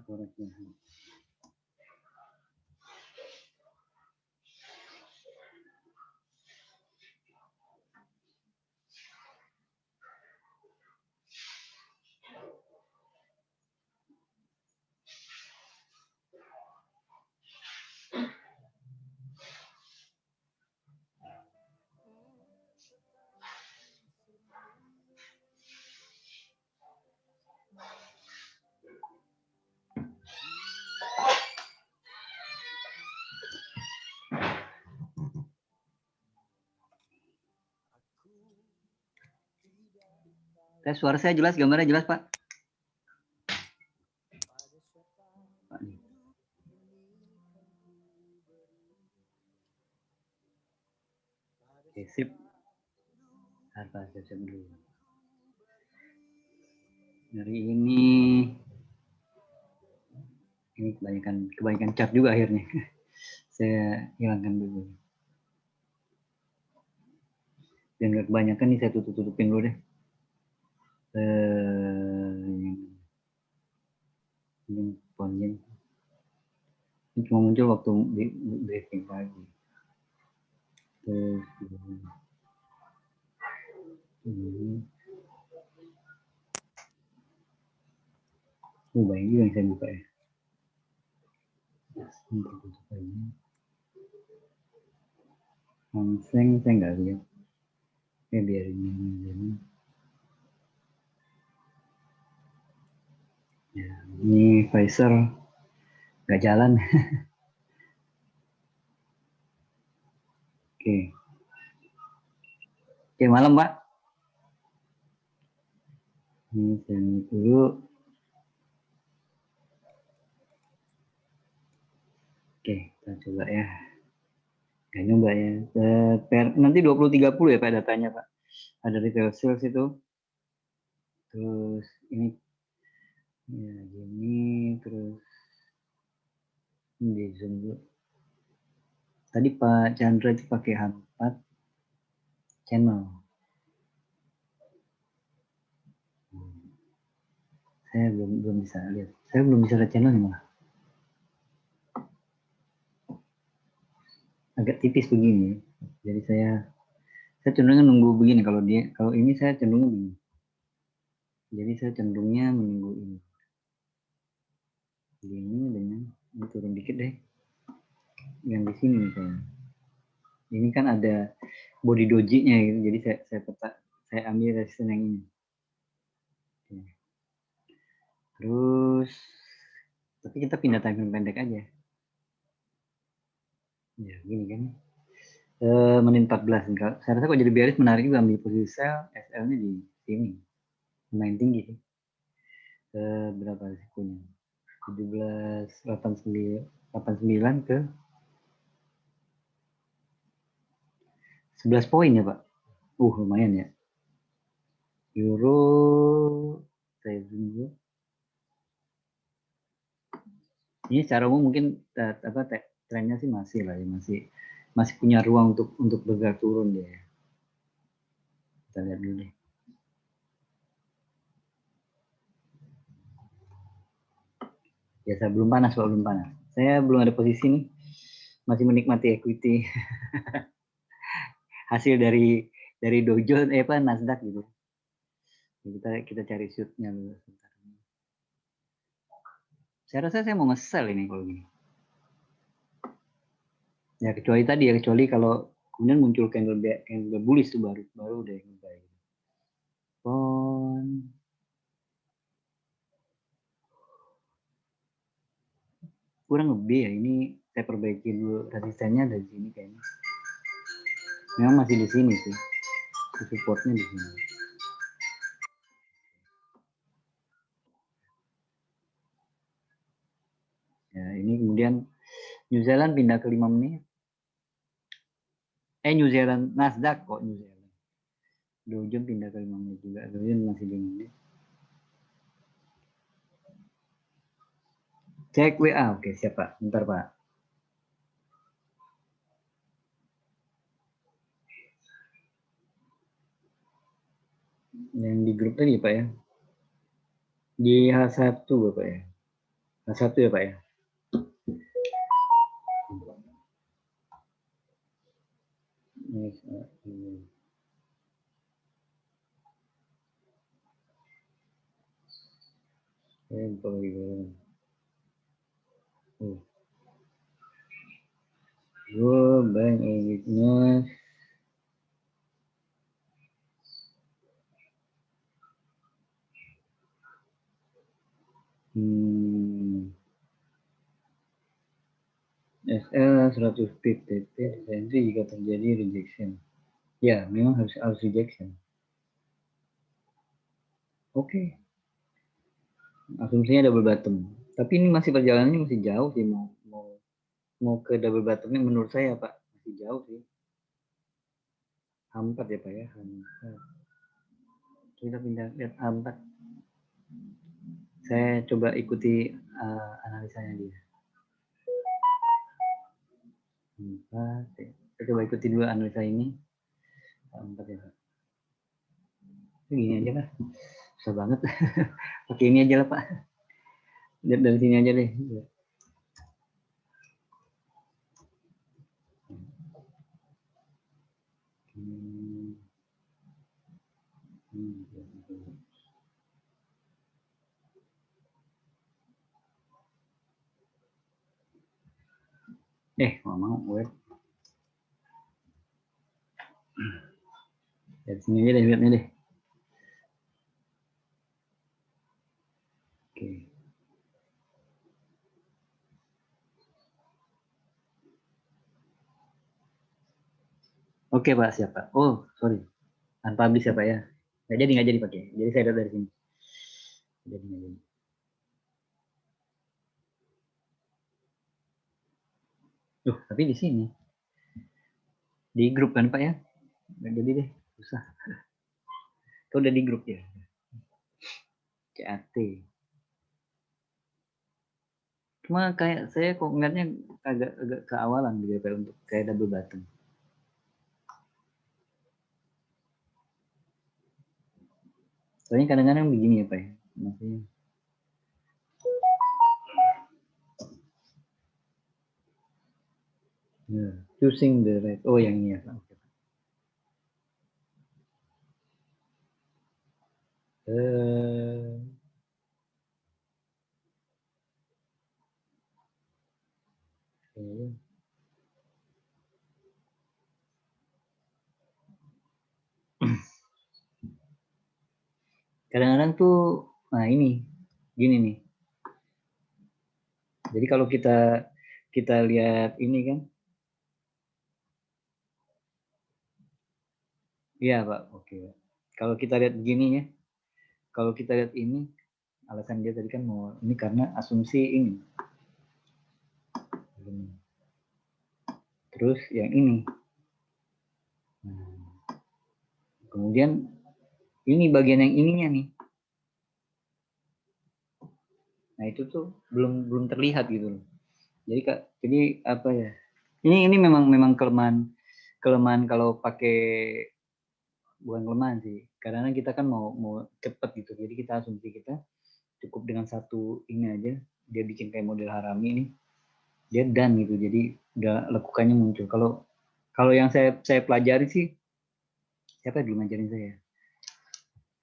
koreksi. Suara saya jelas, gambarnya jelas, Pak? Oke, sip. Apa siap dulu. Hari ini kebanyakan cat juga akhirnya. Saya hilangkan dulu. Dan nggak kebanyakan nih, saya tutupin dulu deh. Ini fontnya. Ini cuma muncul waktu di briefing pagi. Terus ini. Banyak juga yang saya buka ya. Hanseng saya nggak lihat. Biarin ini. Ya, ini Pfizer nggak jalan. Oke. Oke, malam, Pak. Ini saya dulu. Oke, kita coba ya. Nggak nyoba ya. Nanti 2030 ya, Pak, datanya, Pak. Ada retail sales itu. Terus ini ya gini, terus ini di zoom dulu. Tadi Pak Chandra itu pakai H4 channel. Saya belum bisa lihat. Saya belum bisa lihat channelnya malah. Agak tipis begini. Jadi saya cenderungnya nunggu begini. Kalau ini saya cenderungnya begini. Jadi saya cenderungnya menunggu ini. Begini dengan ini turun dikit deh. Yang di sini misalnya. Ini kan ada body doji-nya gitu. Jadi saya ambil resisten yang ini. Oke. Terus tapi kita pindah time pendek aja. Ya, gini kan. Menit 14. Saya rasa kok jadi bearish menarik juga ambil posisi sell, SL-nya di sini. Lumayan tinggi sih. Berapa risikonya? 17,89 ke 11 poin ya, Pak. Lumayan ya. Euro saya tunggu. Ini secara umum mungkin trennya sih masih lah ya, masih punya ruang untuk bergerak turun dia. Kita lihat dulu deh. Ya, saya belum panas, Pak, belum panas. Saya belum ada posisi nih. Masih menikmati equity. Hasil dari Dow Jones, Nasdaq gitu. Kita cari shoot-nya dulu sebentar. Saya rasa saya mau nge-sell ini kalau gini. Ya kecuali kalau kemudian muncul candle bullish tuh baru deh ngebuy. Kurang lebih ya, ini saya perbaiki dulu resistennya dari sini kayaknya. Memang masih di sini sih. Supportnya di sini. Ya, ini kemudian New Zealand pindah ke 5 menit. New Zealand, Nasdaq kok New Zealand. Dow Jones pindah ke 5 menit juga. Dow Jones masih 5 menit. Cek WA, oke siap Pak. Bentar Pak. Yang di grup tadi Pak ya. Di H1 Bapak ya. H1 ya Pak ya. Bank weakness. SL 100 pip TP nanti jika terjadi rejection. Ya, memang harus rejection. Oke. Asumsinya double bottom. Tapi ini masih perjalanannya masih jauh sih mau ke double bottomnya menurut saya Pak masih jauh sih. H4 ya Pak ya. H4. Kita pindah lihat H4. Saya coba ikuti analisanya dia. Kita coba ikuti dulu analisa ini. H4 ya Pak. Gini aja lah. Susah banget. Pakai ini aja lah Pak. Lihat dari sini aja deh. Mau web. Dari sini aja deh webnya deh. Oke. Oke Pak, siap Pak. Oh, sorry. Unpublish ya Pak ya. Nggak jadi pakai. Jadi saya lihat dari sini. Jadi nggak jadi. Tapi di sini. Di grup kan Pak ya. Nggak jadi deh. Susah. Itu udah di grup ya. CAT. Cuma kayak saya kok ngeliatnya agak keawalan gitu Pak untuk kayak double bottom. Soalnya kadang-kadang begini ya Pak ya. Maksudnya. Choosing the right. Oh yang ini ya Pak. Kadang-kadang tuh, nah ini, gini nih. Jadi kalau kita lihat ini kan, iya Pak, oke. Kalau kita lihat begini ya, kalau kita lihat ini, alasan dia tadi kan mau ini karena asumsi ini. Terus yang ini. Nah, kemudian ini bagian yang ininya nih. Nah itu tuh belum terlihat gitu loh. Jadi apa ya? Ini memang kelemahan kalau pakai, bukan kelemahan sih. Karena kita kan mau cepet gitu. Jadi kita asumsi kita cukup dengan satu ini aja. Dia bikin kayak model Harami ini. Dia done gitu. Jadi udah lekukannya muncul. Kalau yang saya pelajari sih, siapa yang belum ngajarin saya?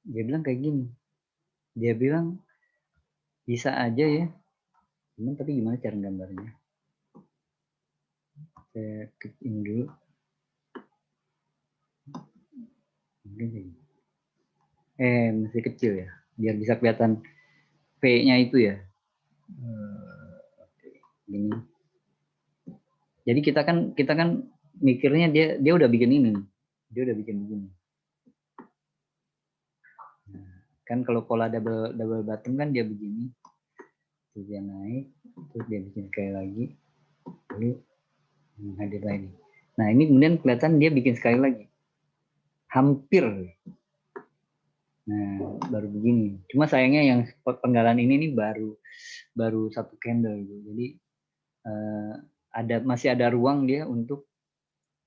Dia bilang kayak gini. Dia bilang bisa aja ya. Cuman tapi gimana cara gambarnya? Saya klik ini dulu. Masih kecil ya. Biar bisa kelihatan P-nya itu ya. Gini. Jadi kita kan mikirnya dia udah bikin ini. Dia udah bikin begini. Nah, kan kalau pola double bottom kan dia begini. Terus dia naik, terus dia bikin sekali lagi. Lalu hadir lagi. Nah, ini kemudian kelihatan dia bikin sekali lagi. Hampir. Nah, baru begini. Cuma sayangnya yang penggalan ini nih baru satu candle gitu. Jadi masih ada ruang dia untuk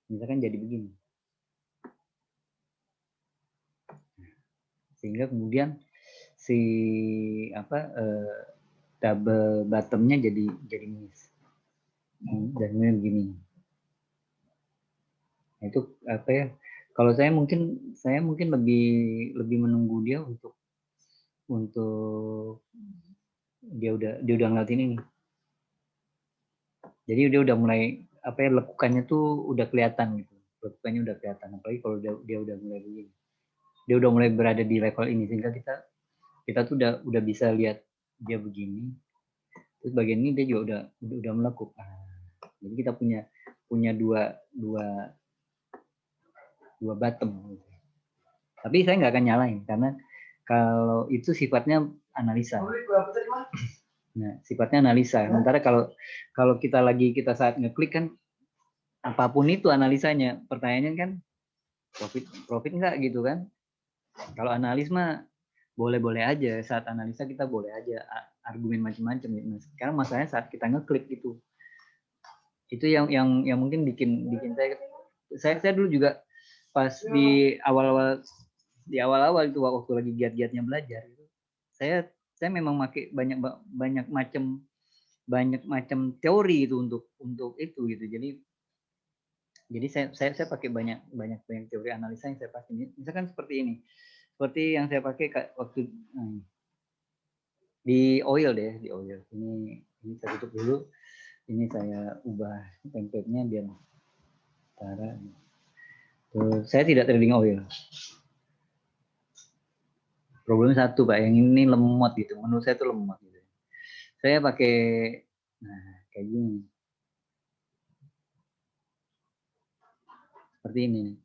misalkan jadi begini. Sehingga kemudian si apa double bottomnya jadi miss. Dan ini begini. Nah, itu apa ya? Kalau saya mungkin lebih menunggu dia untuk dia udah ngeliatin ini. Jadi dia udah mulai apa ya, lekukannya tuh udah kelihatan gitu. Lekukannya udah kelihatan, apalagi kalau dia udah mulai begini. Dia udah mulai berada di level ini sehingga kita tuh udah bisa lihat dia begini. Terus bagian ini dia juga udah melekuk. Jadi kita punya dua bottom. Tapi saya nggak akan nyalain karena kalau itu sifatnya analisa. Nah, sifatnya analisa. Sementara kalau kita saat ngeklik kan apapun itu analisanya, pertanyaannya kan profit nggak gitu kan? Kalau analis mah boleh-boleh aja, saat analisa kita boleh aja argumen macam-macam. Nah, sekarang masalahnya saat kita ngeklik itu yang mungkin bikin saya dulu juga pas di awal-awal itu waktu lagi giat-giatnya belajar itu saya memang pakai banyak macam teori itu untuk itu gitu. Jadi saya pakai banyak teori analisa yang saya pakai. Misalkan seperti yang saya pakai waktu di oil deh, di oil. Ini saya tutup dulu. Ini saya ubah template-nya biar cara. Saya tidak trading oil. Problemnya satu Pak, yang ini lemot gitu. Menurut saya itu lemot gitu. Saya pakai kayak gini. Seperti ini.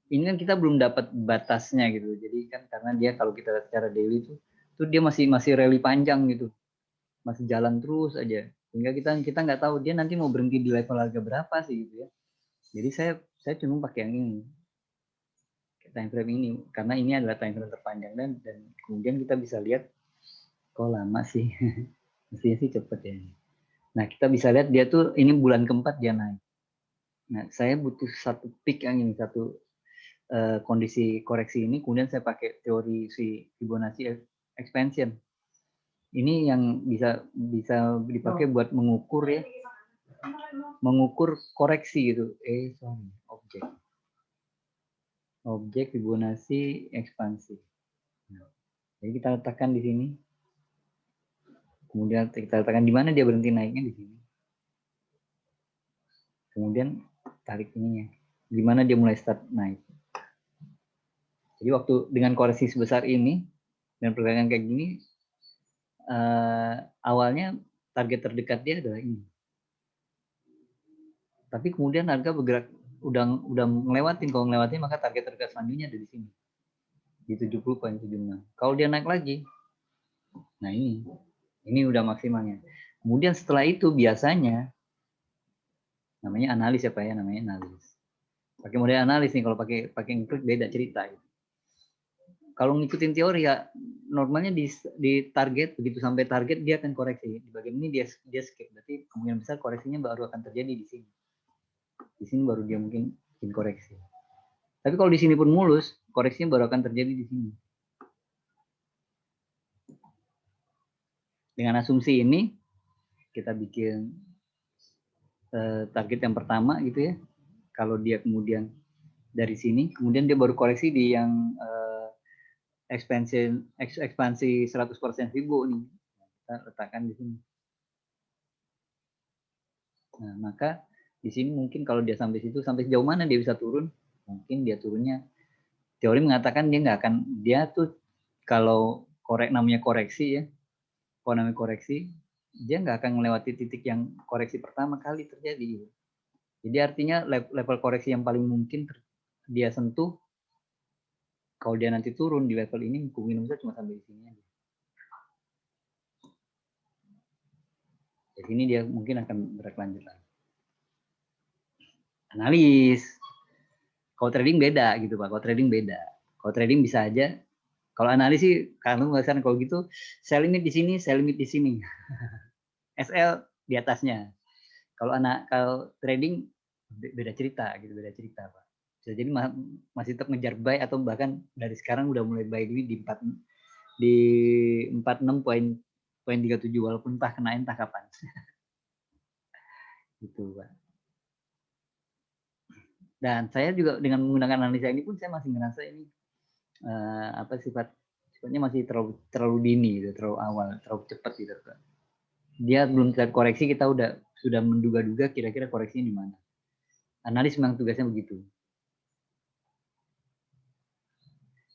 Ini kan kita belum dapat batasnya gitu. Jadi kan karena dia kalau kita secara daily tuh dia masih rally panjang gitu. Masih jalan terus aja. Sehingga kita nggak tahu dia nanti mau berhenti di level harga berapa sih gitu ya. Jadi saya cuma pakai yang ini. Time frame ini karena ini adalah time frame terpanjang dan kemudian kita bisa lihat kok lama sih. Mestinya sih cepet ya. Nah, kita bisa lihat dia tuh ini bulan keempat dia naik. Nah, saya butuh satu peak yang ini, satu kondisi koreksi ini, kemudian saya pakai teori si Fibonacci expansion. Ini yang bisa dipakai buat mengukur ya, mengukur koreksi gitu. Objek Fibonacci ekspansi. Nah, jadi kita letakkan di sini. Kemudian kita letakkan di mana dia berhenti naiknya di sini. Kemudian tarik ininya. Di mana dia mulai start naik. Jadi waktu dengan koreksi sebesar ini dan pergerakan kayak gini, awalnya target terdekat dia adalah ini. Tapi kemudian harga bergerak udah ngelewatin, kalau ngelewatin maka target terdekat selanjutnya ada di sini. Di 70.76. Kalau dia naik lagi, nah ini udah maksimalnya. Kemudian setelah itu biasanya namanya analis ya Pak ya, namanya analis. Pakai model analis nih, kalau pakai ngeklik beda cerita. Kalau ngikutin teori ya normalnya di target, begitu sampai target dia akan koreksi. Di bagian ini dia skip, berarti kemungkinan besar koreksinya baru akan terjadi di sini. Di sini baru dia mungkin koreksi. Tapi kalau di sini pun mulus, koreksinya baru akan terjadi di sini. Dengan asumsi ini kita bikin target yang pertama gitu ya. Kalau dia kemudian dari sini, kemudian dia baru koreksi di yang ekspansi 100% Fibo nih. Kita letakkan di sini. Nah, maka di sini mungkin kalau dia sampai situ, sampai sejauh mana dia bisa turun? Mungkin dia turunnya, teori mengatakan dia nggak akan, dia tuh kalau namanya koreksi ya, kalau namanya koreksi, dia nggak akan melewati titik yang koreksi pertama kali terjadi. Jadi artinya level koreksi yang paling mungkin dia sentuh, kalau dia nanti turun di level ini, kemungkinan besar cuma sampai di sini aja. Di sini dia mungkin akan berlanjut lagi. Analis. Kalau trading beda gitu Pak. Kalau trading beda. Kalau trading bisa aja. Kalau analis sih, kalau gitu, sell limit di sini, sell limit di sini. SL di atasnya. Kalau trading beda cerita gitu, beda cerita Pak. Jadi masih tetap ngejar buy atau bahkan dari sekarang udah mulai buy di di 46,37 walaupun entah kena entah kapan. Gitu, Pak. Dan saya juga dengan menggunakan analisa ini pun saya masih ngerasa ini sifatnya masih terlalu dini gitu, terlalu awal, terlalu cepat gitu, Pak. Dia belum terlihat koreksi, kita sudah menduga-duga kira-kira koreksinya di mana. Analis memang tugasnya begitu.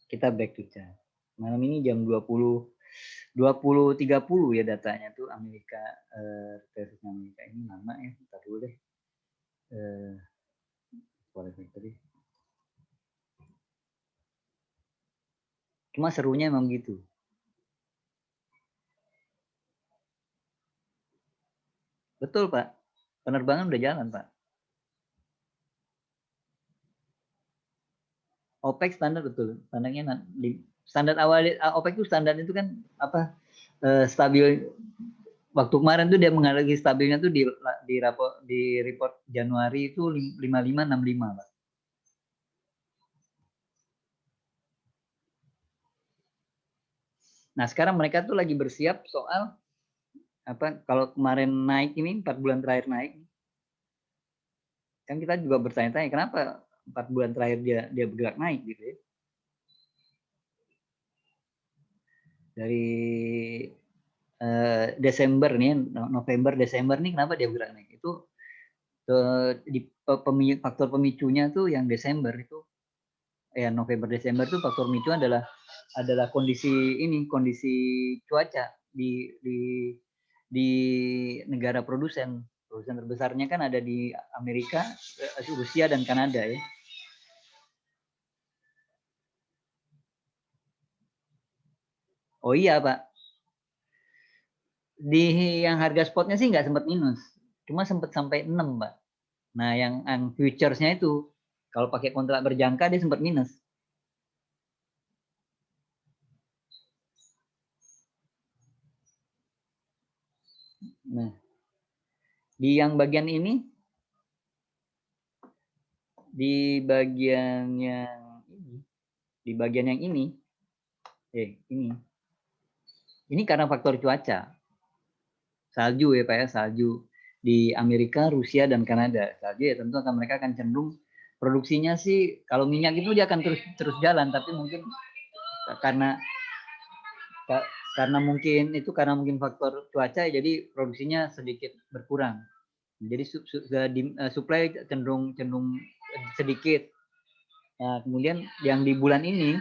Kita back to chart. Malam ini jam 20.30 ya datanya tuh Amerika versus Amerika ini lama ya. Bentar dulu deh. Factory. Cuma serunya emang gitu. Betul, Pak. Penerbangan udah jalan, Pak. OPEC standar betul. Standar awal OPEC itu standar itu kan apa? Stabil. Waktu kemarin tuh dia mengalami stabilnya tuh di report Januari itu 5565, Pak. Nah, sekarang mereka tuh lagi bersiap soal apa kalau kemarin naik ini 4 bulan terakhir naik. Kan kita juga bertanya-tanya kenapa 4 bulan terakhir dia bergerak naik gitu ya. Dari Desember nih, November, Desember nih kenapa dia bergerak naik? Itu faktor pemicunya tuh yang Desember itu November Desember tuh faktor pemicu adalah kondisi cuaca di negara produsen terbesarnya kan ada di Amerika, Rusia dan Kanada ya. Oh iya, Pak. Di yang harga spotnya sih nggak sempat minus, cuma sempat sampai 6, Pak. Nah, yang futuresnya itu kalau pakai kontrak berjangka dia sempat minus. Nah, di yang bagian ini, di bagian yang ini, ini karena faktor cuaca. Salju ya Pak ya, salju di Amerika, Rusia dan Kanada. Salju ya tentu mereka akan cenderung produksinya sih kalau minyak itu dia akan terus jalan, tapi mungkin karena mungkin faktor cuaca jadi produksinya sedikit berkurang. Jadi supply cenderung sedikit. Nah, kemudian yang di bulan ini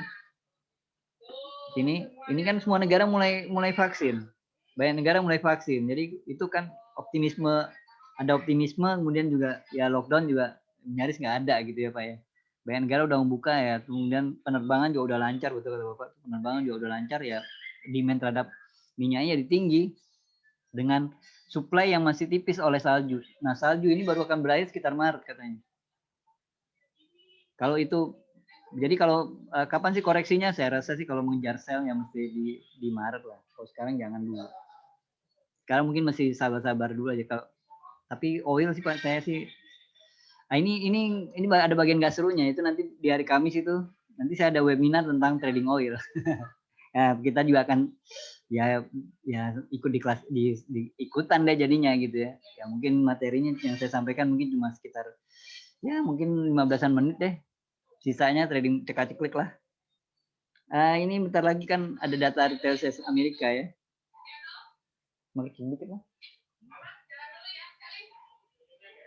kan semua negara mulai vaksin. Banyak negara mulai vaksin. Jadi itu kan ada optimisme, kemudian juga ya lockdown juga nyaris nggak ada gitu ya Pak ya. Banyak negara udah membuka ya, kemudian penerbangan juga udah lancar, betul kata Bapak. Penerbangan juga udah lancar ya, demand terhadap minyaknya jadi tinggi dengan supply yang masih tipis oleh salju. Nah, salju ini baru akan berakhir sekitar Maret katanya. Kalau itu jadi kalau kapan sih koreksinya? Saya rasa sih kalau mengejar sell ya mesti di Maret lah. Kalau sekarang jangan dulu. Sekarang mungkin masih sabar-sabar dulu aja. Tapi oil sih Pak saya sih. Nah, ini ada bagian nggak serunya itu nanti di hari Kamis itu nanti saya ada webinar tentang trading oil. Nah, kita juga akan ya ikut di kelas di ikutan deh jadinya gitu ya. Ya mungkin materinya yang saya sampaikan mungkin cuma sekitar ya mungkin 15-an menit deh. Sisanya trading cekak-ceklik lah. Ini bentar lagi kan ada data retail sales Amerika ya. Makin dikit lah.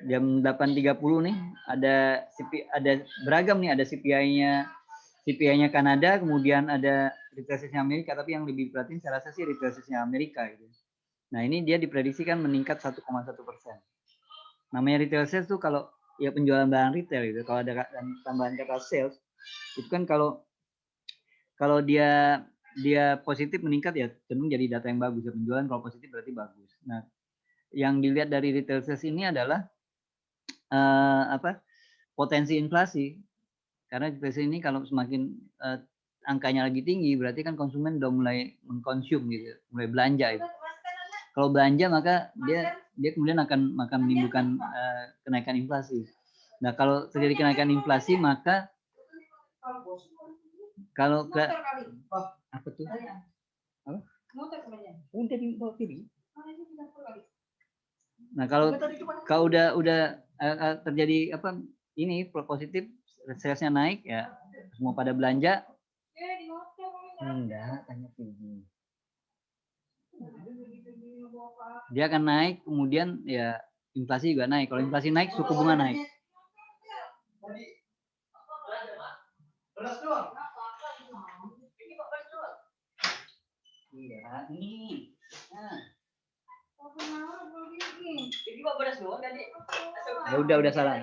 Jam 8.30 nih ada beragam nih, ada CPI-nya Kanada, kemudian ada retail sales Amerika, tapi yang lebih perhatiin saya rasa sih retail sales Amerika gitu. Nah, ini dia diprediksikan meningkat 1,1%. Namanya retail sales tuh kalau ya penjualan barang retail gitu. Kalau ada tambahan kata sales itu kan kalau dia positif meningkat ya cenderung jadi data yang bagus ya, penjualan kalau positif berarti bagus. Nah, yang dilihat dari retail sales ini adalah potensi inflasi, karena inflasi ini kalau semakin angkanya lagi tinggi berarti kan konsumen udah mulai mengkonsum gitu, mulai belanja itu. Kalau belanja maka dia kemudian akan menimbulkan kenaikan inflasi. Nah, kalau terjadi kenaikan inflasi maka kalau apa tuh? Apa? Udah di bawah kiri. Nah, kalau udah terjadi apa ini positif, salesnya naik ya, semua pada belanja. Enggak, tanya tinggi. Dia akan naik, kemudian ya inflasi juga naik. Kalau inflasi naik, suku bunga naik. Iya, ini. Nah. Ya udah salah.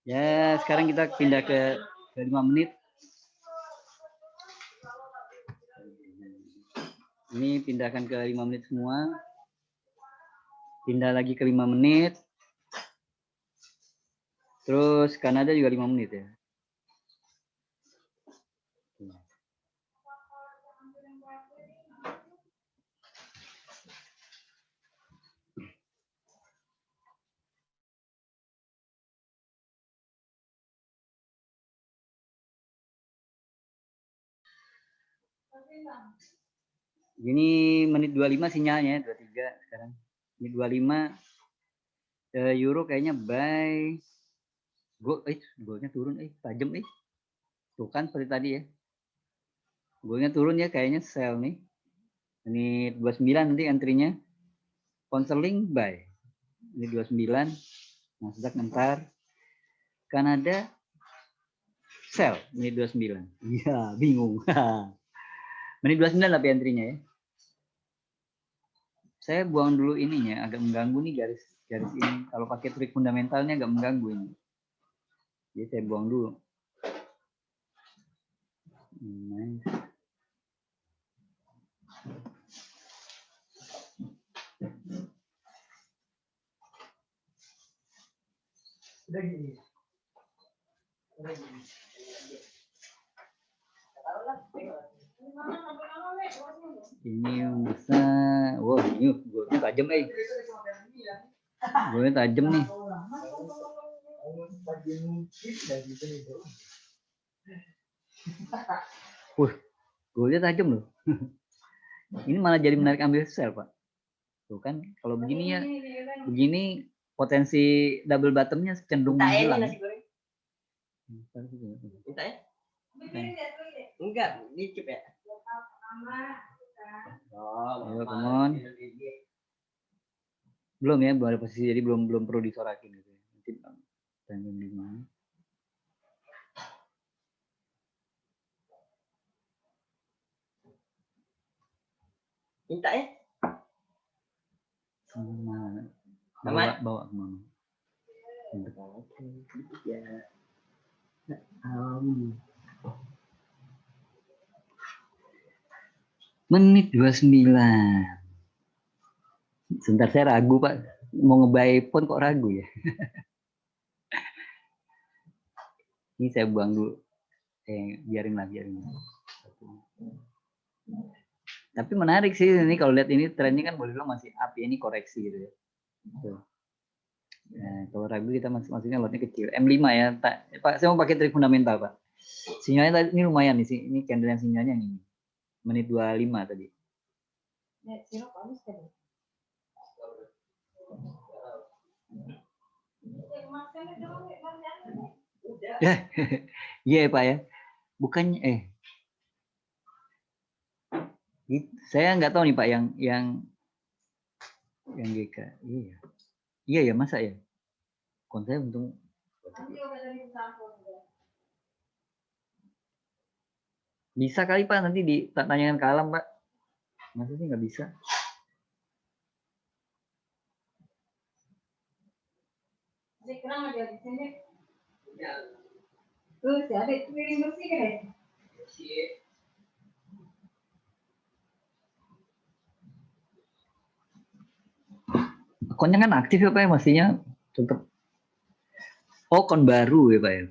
Ya, sekarang kita pindah ke 5 menit. Ini pindahkan ke 5 menit semua. Pindah lagi ke 5 menit. Terus Kanada juga 5 menit ya. Ini menit 25 sinyalnya, 23 sekarang. Menit 25 euro kayaknya buy. Golnya turun tajam Tuh kan seperti tadi ya. Golnya turun ya, kayaknya sell nih. Menit 29 nanti antrinya. Counseling buy. Menit 29. Nasdaq ntar. Kanada sell menit 29. Iya, bingung. Menit 29 tapi antrinya ya. Saya buang dulu ininya, agak mengganggu nih garis ini. Kalau pakai trik fundamentalnya agak mengganggu ini. Jadi saya buang dulu. Nice. Ini bisa, wah ini golnya tajam golnya tajam nih. Golnya tajam loh. Ini malah jadi menarik ambil sell Pak. Tuh kan, kalau begini ya, begini potensi double bottomnya cenderung hilang. Minta ya? Enggak, dikit ya. Ayo, come on. Belum ya, baru posisi, jadi belum perlu disorakin gitu. Nanti tanggung di mana? Minta ya? Bawa kemana? Ya. Menit 29. Sebentar saya ragu Pak, mau ngebay pun kok ragu ya. Ini saya buang dulu. Biarin lah. Tapi menarik sih ini kalau lihat ini trennya kan boleh bilang masih up ya, ini koreksi gitu ya. Tuh. Nah, kalau ragu kita maksudnya lotnya kecil. M5 ya, Pak. Saya mau pakai trik fundamental Pak. Sinyalnya tadi ini lumayan nih sih. Ini candle yang sinyalnya ini. Menit 25 tadi. Iya Pak ya. Bukannya saya nggak tahu nih Pak yang GK. Iya ya, masa ya? Kon saya untung. Bisa kali Pak, nanti ditanyakan ke Alam Pak. Masa sih nggak bisa? Akunnya kan aktif ya Pak ya, mestinya tetap. Oh, kon baru ya Pak ya.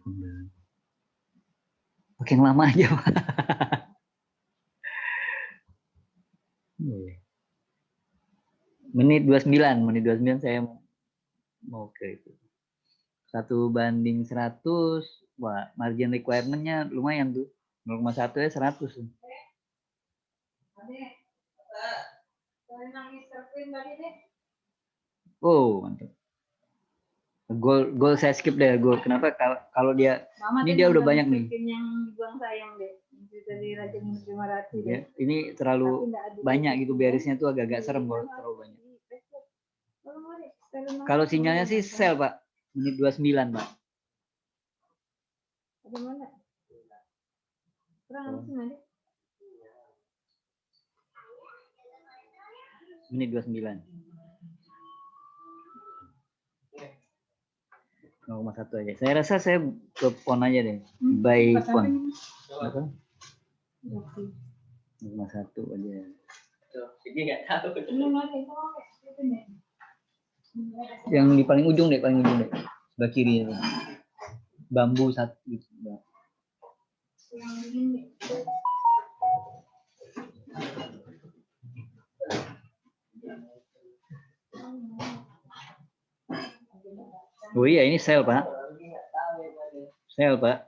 Pakai yang lama aja Pak. Menit 29 saya mau ke itu. 1:100. Wah, margin requirement-nya lumayan tuh. 0,1 ya 100 tuh. Oh, mantap. Gol saya skip deh gol. Kenapa? Kalau dia Mama ini dia udah banyak nih. yang dibuang sayang deh. Dari Raja Minus 500 Ya, ini terlalu banyak gitu, berisnya tuh agak-agak serem kalau terlalu banyak. Kalau sinyalnya sih sel, Pak. Menit 29, Pak. Ada mana? Kurang sih. Menit 29. 0,1 aja. Saya rasa saya ke pon aja deh. By pon. Berapa? 0,1 aja. Ini nggak tahu. Yang di paling ujung deh, sebelah kiri. Bambu satu gitu. Oh iya, ini sel, Pak. Sel, Pak.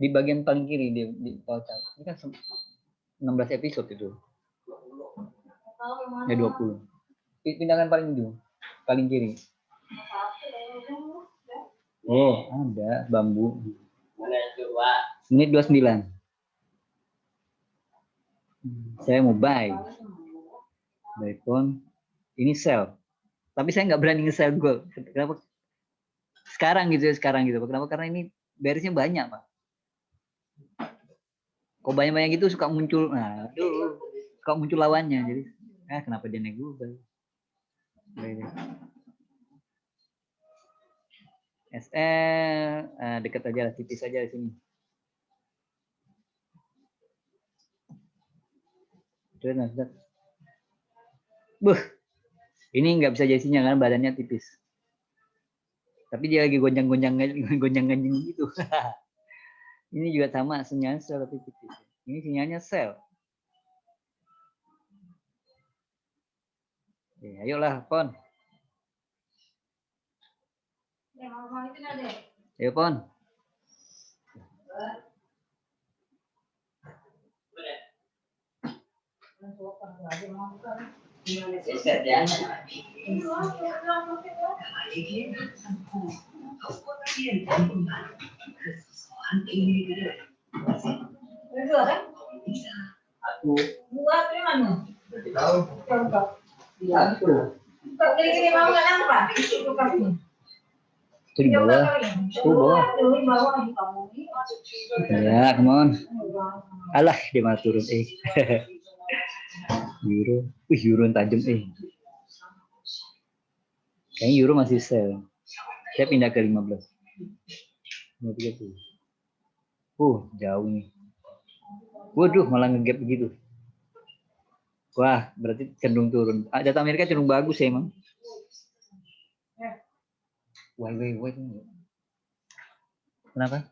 Di bagian paling kiri di voucher. Ini kan 16 episode itu. Ya 20. Pindahkan paling ujung. Paling kiri. Oh, ada bambu. Menit 29. Saya mau buy phone. Ini sell. Tapi saya nggak berani nge-sell gold. Kenapa? Sekarang gitu. Kenapa? Karena ini berisnya banyak, Pak. Kok banyak-banyak gitu suka muncul. Nah, suka muncul lawannya. Jadi, kenapa dia naik dulu? SL dekat aja lah, tipis aja di sini. Ini nggak bisa jadi sinyal kan badannya tipis. Tapi dia lagi gonjang-gonjang gitu. Ini juga sama sinyalnya sel tapi tipis. Ini sinyalnya sel. Oke, ayolah pon. Ayo pon. Itu di bawah. Ya, come on. Alah, dia malah turun. Euro. Euro tajam. Kayaknya euro masih sell. Saya pindah ke 15. 30. Jauh nih. Waduh, malah ngegap begitu. Wah, berarti cenderung turun. Data Amerika cenderung bagus ya emang. Wait. Kenapa?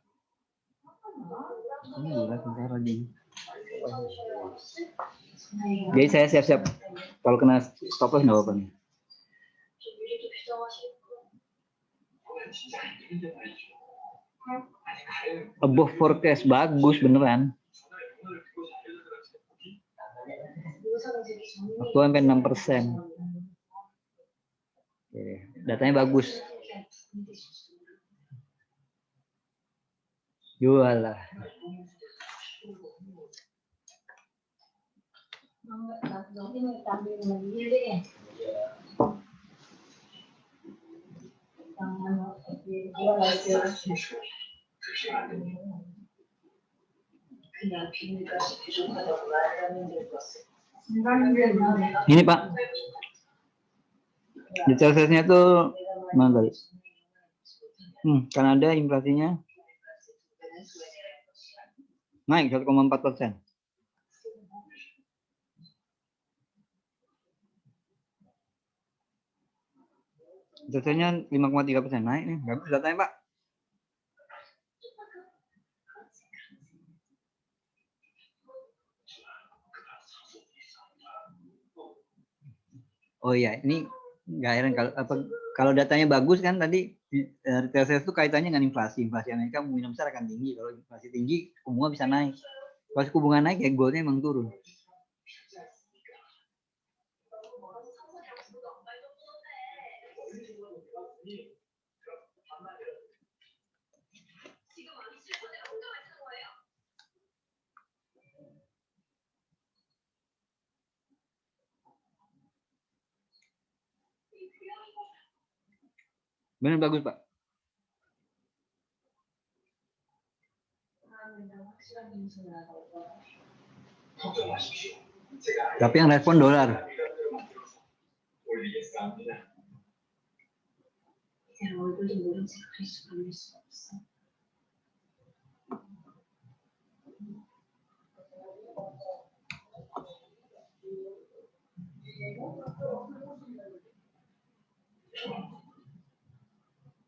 Ini gila sebentar lagi. Jadi saya siap-siap. Kalau kena stop loss nggak apa-apa nih. Above forecast bagus beneran. Waktu sampai 6%. Oke, datanya bagus. Jual lah. Ini Pak, detail sales-nya tuh mana tadi? Kanada inflasinya naik 1,4%. Datanya 5,3% naik nih, bagus datanya Pak. Oh iya, ini nggak heran kalau kalau datanya bagus kan tadi retail sales itu kaitannya dengan inflasi. Inflasi Amerika kemungkinan besar akan tinggi. Kalau inflasi tinggi, suku bunga bisa naik. Kalau suku bunga naik, ya goldnya emang turun. Benar bagus, Pak. Tapi yang respon dolar.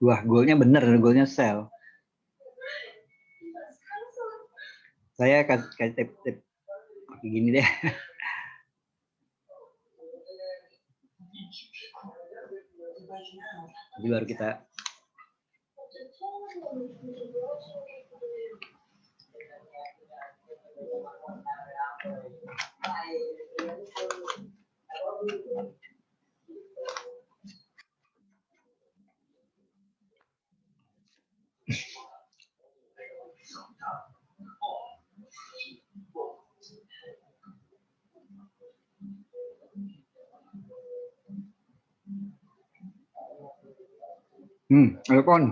Wah, golnya bener, golnya sell. Saya kasih tip kayak gini deh. Jadi baru kita ayo pon.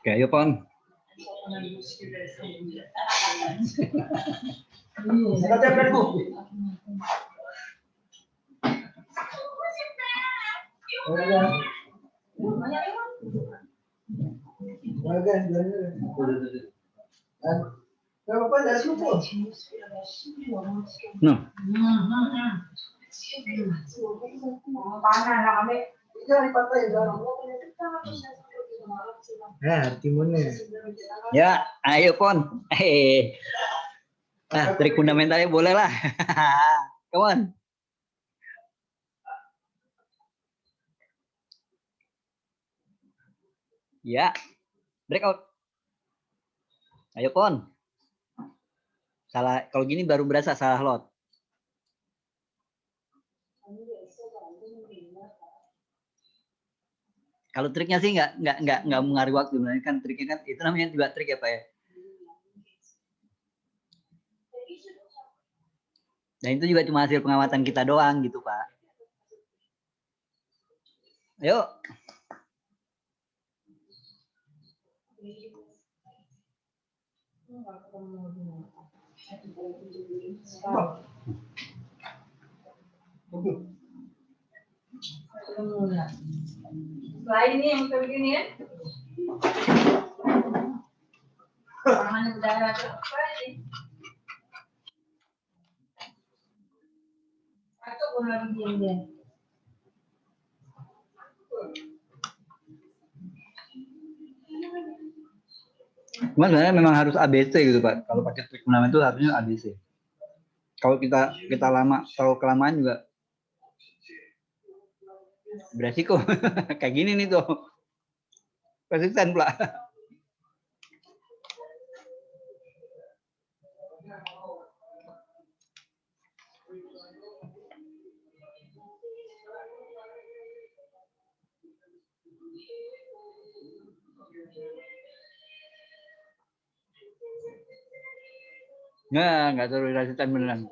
Oke, ayo pon. No. Ya, ayo pon. Nah, trik fundamentalnya boleh lah. Come on. Ya, breakout. Ayo pon. Salah, kalau gini baru berasa salah lot. Kalau triknya sih nggak mengaruhi waktu, kan triknya kan itu namanya juga trik ya Pak ya. Dan itu juga cuma hasil pengamatan kita doang gitu Pak. Ayo. Selain ini yang begini ya. Tangannya berdarah apa ini? Atau gue lagi diam deh. Cuma sebenarnya memang harus ABC gitu Pak. Kalau pakai trik fundamental itu harusnya ABC. Kalau kita lama, kalau kelamaan juga beresiko. Kayak gini nih tuh. Persisten pula. Nggak terlalu resisten beneran.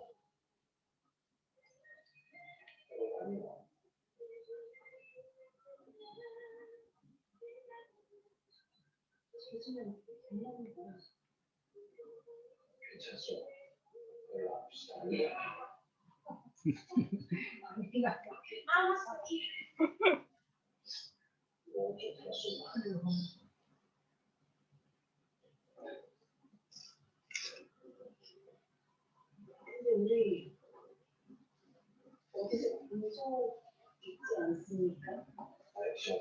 Waktu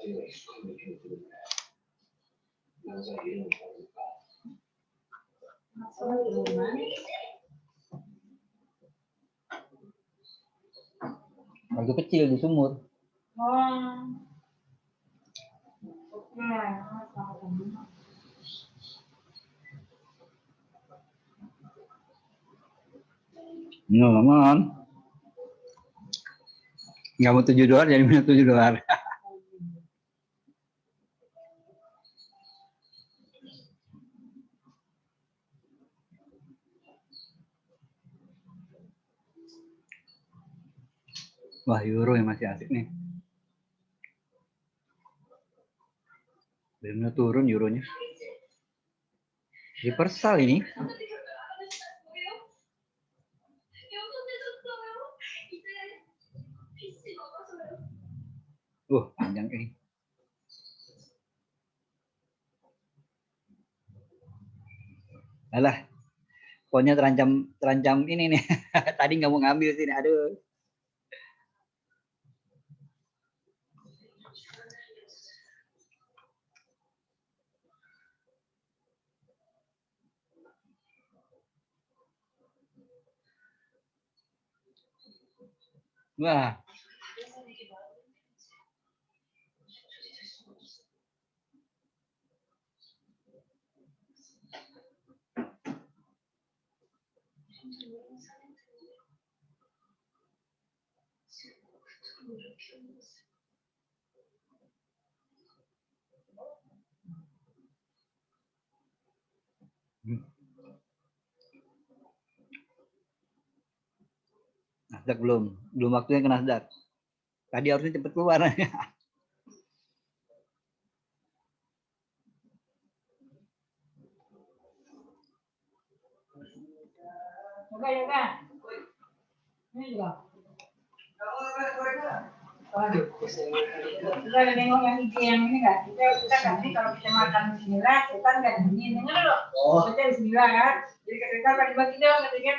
kecil di sumur. No, naman. Nggak mau $7 jadi minus $7. Wah, euro yang masih asik nih. Benar turun euronya. Reversal ini. Panjang ini. Alah, pokoknya terancam ini nih. Tadi nggak mau ngambil sini. Aduh. Wah. Nasdaq belum waktunya ke Nasdaq. Tadi harusnya cepet keluar. Yoga. Ini juga. Kita ada nengok yang hijau yang ini kan. Kita nanti kalau kita makan bismillah, kita nggak bunyi. Dengar loh. Baca bismillah kan. Jadi kita bagi bagi dong, katanya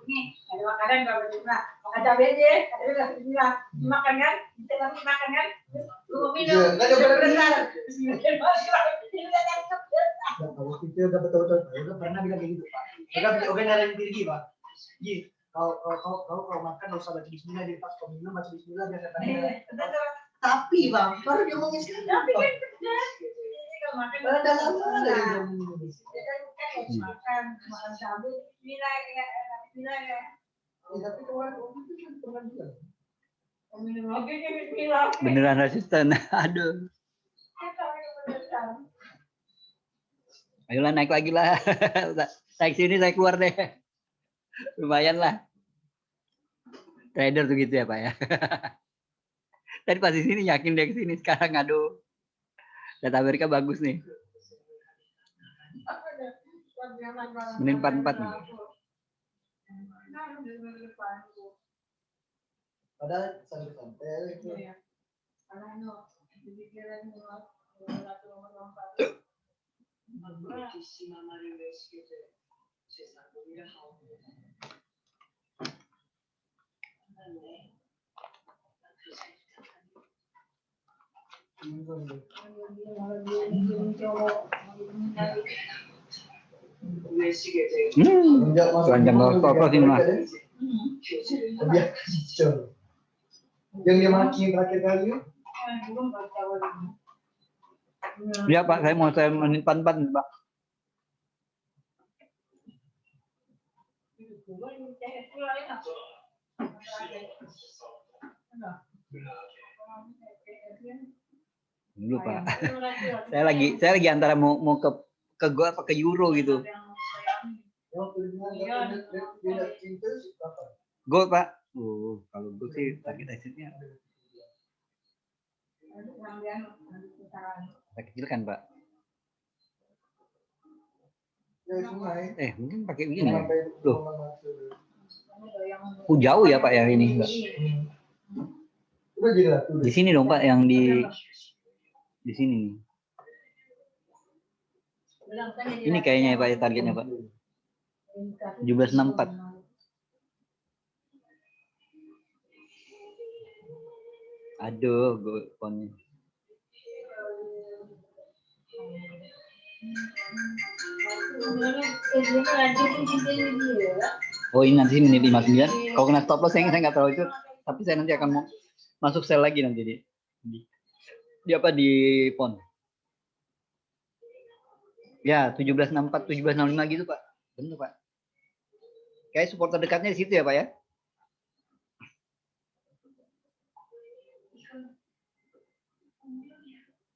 ini ada makanan nggak bismillah. Makan cabai aja, katanya nggak bismillah. Makan kan, kita nanti makan kan. Lu mau minum. Bismillah. Kalau kita udah betul-betul, udah pernah bilang kayak gitu Pak. Udah nyaranin diri Pak. Iya. Kalau makan nggak usah baca bismillah, di pas kau minum baca bismillah biar katanya. Tapi Bang, baru dia ngomongin sekarang. Tapi kan benar. Kalau makan Udah lama lagi dia makan cabai, bismillah ya. Tapi kemarin itu kan pernah bilang. Minum lagi bismillah. Beneran resisten. Aduh. Ayolah naik lagi lah. Naik sini saya keluar deh. Lumayan lah. Trader tuh gitu ya Pak ya. Tadi pas di sini yakin dia ke sini, sekarang aduh. Data Amerika bagus nih. Menit 44 nih. Padahal santai-santai itu. Panjang apa sih Mas? Yang dia maki terakhir kali. Iya Pak, saya mau menit 44 Pak. Dulu Pak. saya lagi antara mau ke go apa ke euro gitu. Go Pak. Kalau go sih target exitnya. Kita kecil kan Pak. Mungkin pakai begini ya. Loh. Jauh ya Pak ya ini. Di sini dong Pak, yang di sini nih. Ini kayaknya ya Pak ya targetnya Pak. 1764. Aduh, gue ponnya. Oh ini nanti menit 59. Kalau kena stop loss saya nggak tahu itu, tapi saya nanti akan mau masuk sell lagi nanti di apa di pon. Ya 1764, 1765 gitu Pak. Benar Pak. Kayak support terdekatnya di situ ya Pak ya.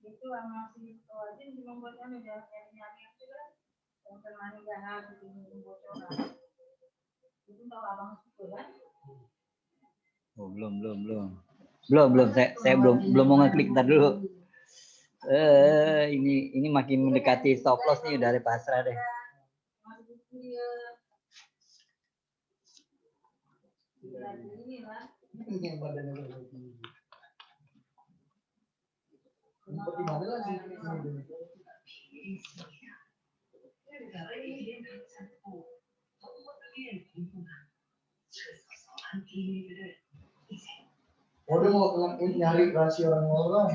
Itu sama si Wajin membuatnya udah nyari itu kan yang termani jahat itu bocoran. Itu tahu abang itu kan? Oh belum. Saya belum mau ngeklik, ntar dulu. Ini makin mendekati stop loss nih dari pasrah deh. Yang badannya seperti mana lagi? Oh, dia mau nyari rasio orang-orang.